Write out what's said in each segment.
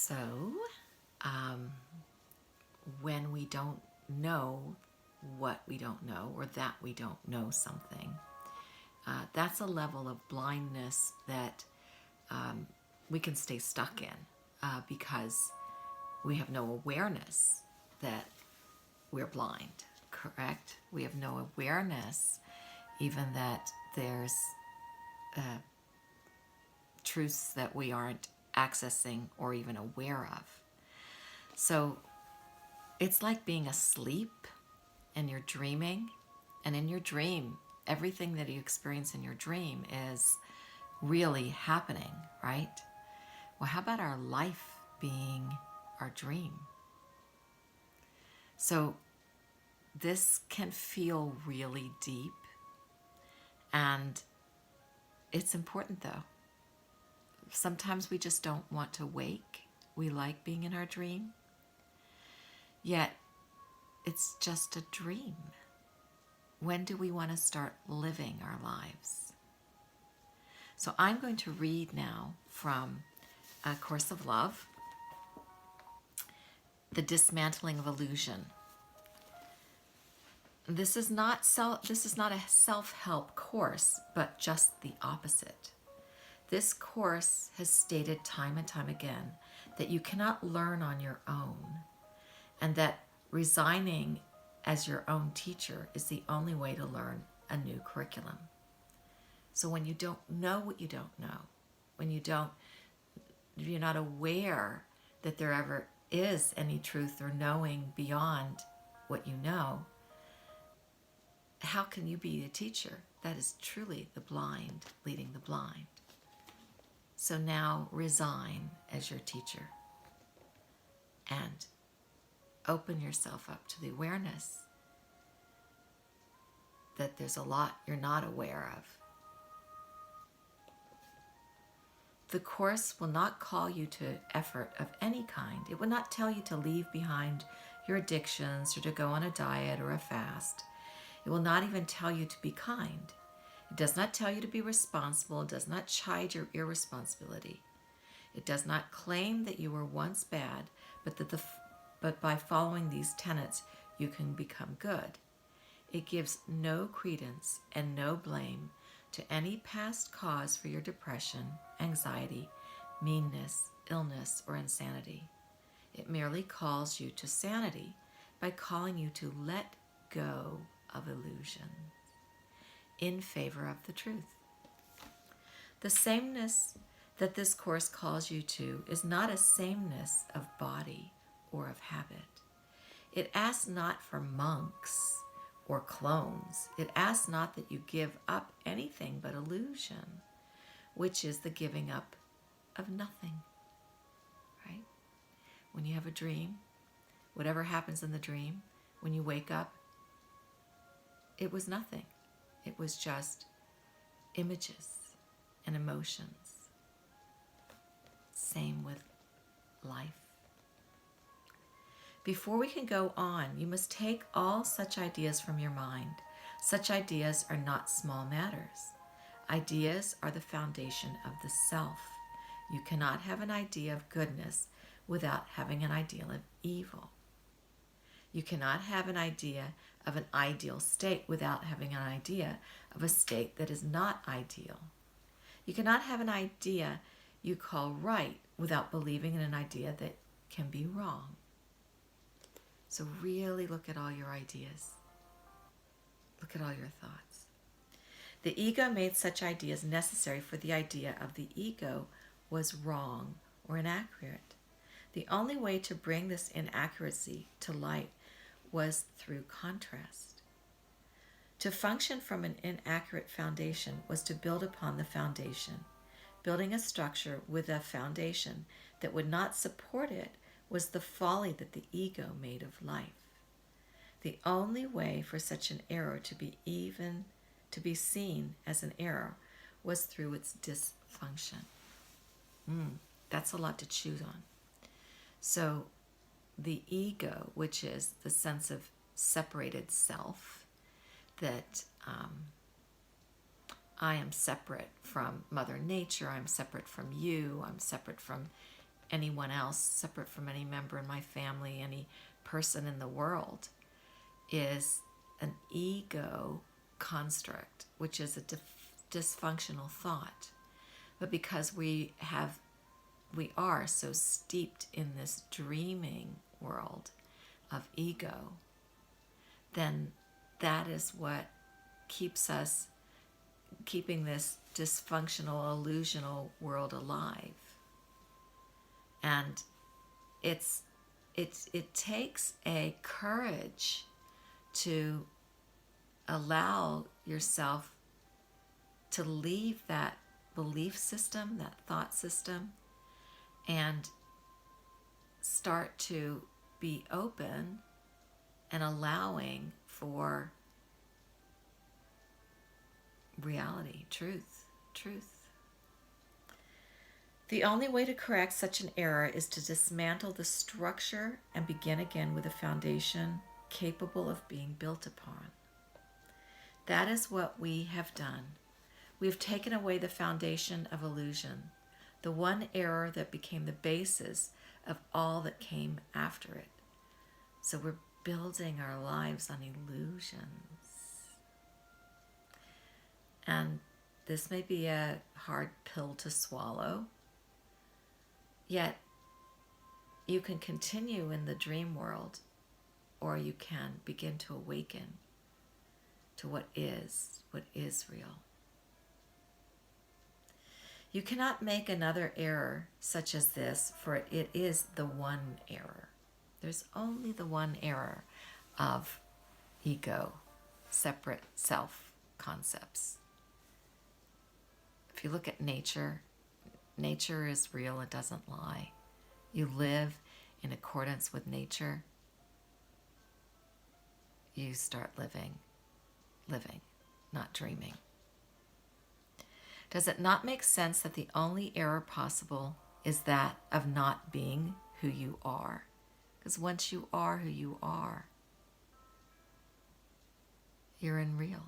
So, um, when we don't know what we don't know or that we don't know something, that's a level of blindness that we can stay stuck in because we have no awareness that we're blind, correct? We have no awareness even that there's truths that we aren't accessing or even aware of. So it's like being asleep and you're dreaming, and in your dream, everything that you experience in your dream is really happening, right? Well, how about our life being our dream? So this can feel really deep, and it's important though. Sometimes we just don't want to wake. We like being in our dream, yet it's just a dream. When do we want to start living our lives? So I'm going to read now from A Course of Love, The Dismantling of Illusion. This is not a self-help course, but just the opposite. This course has stated time and time again that you cannot learn on your own, and that resigning as your own teacher is the only way to learn a new curriculum. So when you don't know what you don't know, when you're not aware that there ever is any truth or knowing beyond what you know, how can you be a teacher? That is truly the blind leading the blind. So now resign as your teacher and open yourself up to the awareness that there's a lot you're not aware of. The Course will not call you to effort of any kind. It will not tell you to leave behind your addictions or to go on a diet or a fast. It will not even tell you to be kind. It does not tell you to be responsible. It does not chide your irresponsibility. It does not claim that you were once bad, but by following these tenets, you can become good. It gives no credence and no blame to any past cause for your depression, anxiety, meanness, illness, or insanity. It merely calls you to sanity by calling you to let go of illusion in favor of the truth. The sameness that this course calls you to is not a sameness of body or of habit. It asks not for monks or clones. It asks not that you give up anything but illusion, which is the giving up of nothing, right? When you have a dream, whatever happens in the dream, when you wake up, it was nothing. It was just images and emotions. Same with life. Before we can go on, you must take all such ideas from your mind. Such ideas are not small matters. Ideas are the foundation of the self. You cannot have an idea of goodness without having an ideal of evil. You cannot have an idea of an ideal state without having an idea of a state that is not ideal. You cannot have an idea you call right without believing in an idea that can be wrong. So really look at all your ideas. Look at all your thoughts. The ego made such ideas necessary, for the idea of the ego was wrong or inaccurate. The only way to bring this inaccuracy to light was through contrast. To function from an inaccurate foundation was to build upon the foundation. Building a structure with a foundation that would not support it was the folly that the ego made of life. The only way for such an error to be seen as an error was through its dysfunction. That's a lot to chew on. So the ego, which is the sense of separated self, that I am separate from Mother Nature, I'm separate from you, I'm separate from anyone else, separate from any member in my family, any person in the world, is an ego construct, which is a dysfunctional thought. But because we are so steeped in this dreaming world of ego, then that is what keeps us keeping this dysfunctional, illusional world alive. And it takes a courage to allow yourself to leave that belief system, that thought system, and start to be open and allowing for reality, truth. The only way to correct such an error is to dismantle the structure and begin again with a foundation capable of being built upon. That is what we have done. We have taken away the foundation of illusion, the one error that became the basis of all that came after it. So we're building our lives on illusions. And this may be a hard pill to swallow, yet you can continue in the dream world, or you can begin to awaken to what is real. You cannot make another error such as this, for it is the one error. There's only the one error of ego, separate self concepts. If you look at nature, nature is real, it doesn't lie. You live in accordance with nature, you start living, not dreaming. Does it not make sense that the only error possible is that of not being who you are? Because once you are who you are, you're in real.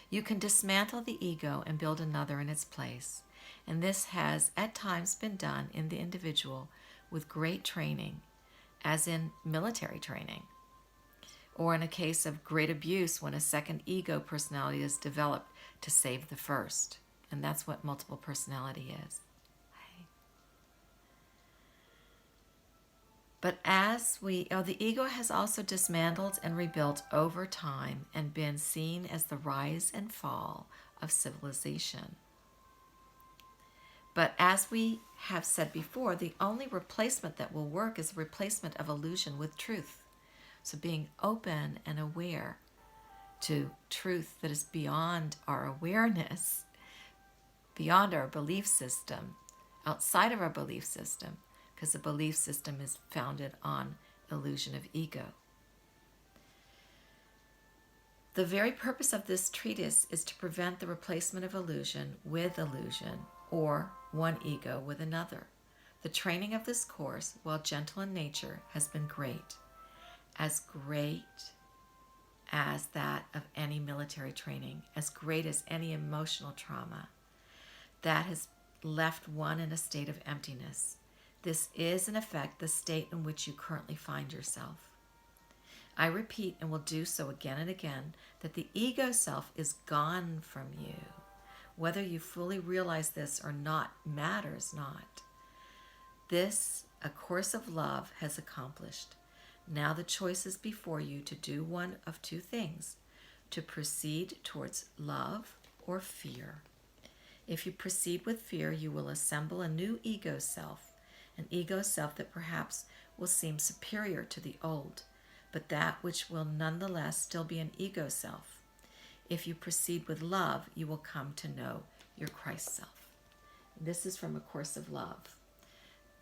You can dismantle the ego and build another in its place. And this has at times been done in the individual with great training, as in military training, or in a case of great abuse when a second ego personality is developed to save the first. And that's what multiple personality is. But the ego has also dismantled and rebuilt over time and been seen as the rise and fall of civilization. But as we have said before, the only replacement that will work is a replacement of illusion with truth. So being open and aware to truth that is beyond our awareness, beyond our belief system, outside of our belief system, because the belief system is founded on illusion of ego. The very purpose of this treatise is to prevent the replacement of illusion with illusion, or one ego with another. The training of this course, while gentle in nature, has been great as that of any military training, as great as any emotional trauma that has left one in a state of emptiness. This is, in effect, the state in which you currently find yourself. I repeat, and will do so again and again, that the ego self is gone from you. Whether you fully realize this or not matters not. This, a course of love, has accomplished. Now the choice is before you to do one of two things, to proceed towards love or fear. If you proceed with fear, you will assemble a new ego self, an ego self that perhaps will seem superior to the old, but that which will nonetheless still be an ego self. If you proceed with love, you will come to know your Christ self. This is from A Course of Love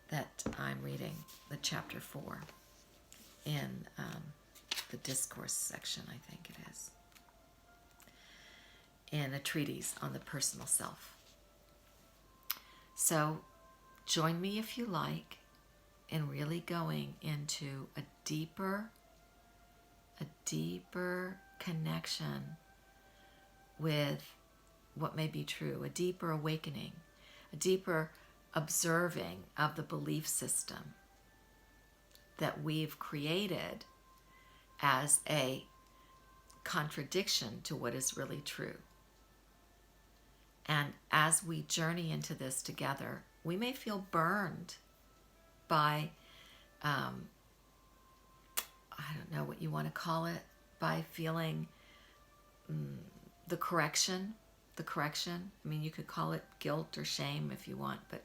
that I'm reading, the chapter 4, in the discourse section, I think it is, in a treatise on the personal self. So join me if you like in really going into a deeper connection with what may be true, a deeper awakening, a deeper observing of the belief system that we've created as a contradiction to what is really true. And as we journey into this together, we may feel burned by, I don't know what you want to call it, by feeling the correction. I mean, you could call it guilt or shame if you want, but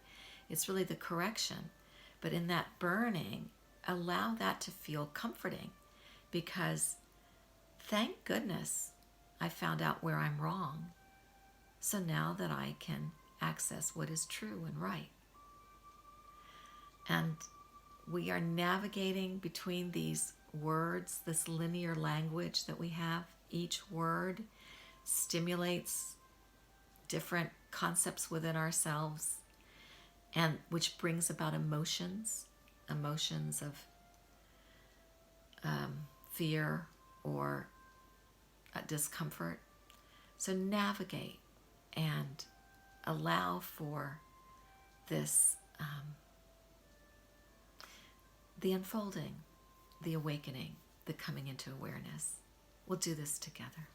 it's really the correction. But in that burning, allow that to feel comforting, because thank goodness I found out where I'm wrong. So now that I can access what is true and right. And we are navigating between these words, this linear language that we have. Each word stimulates different concepts within ourselves, and which brings about emotions of fear or discomfort. So navigate and allow for this, the unfolding, the awakening, the coming into awareness. We'll do this together.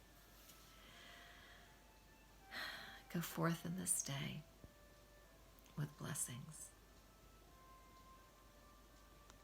Go forth in this day with blessings.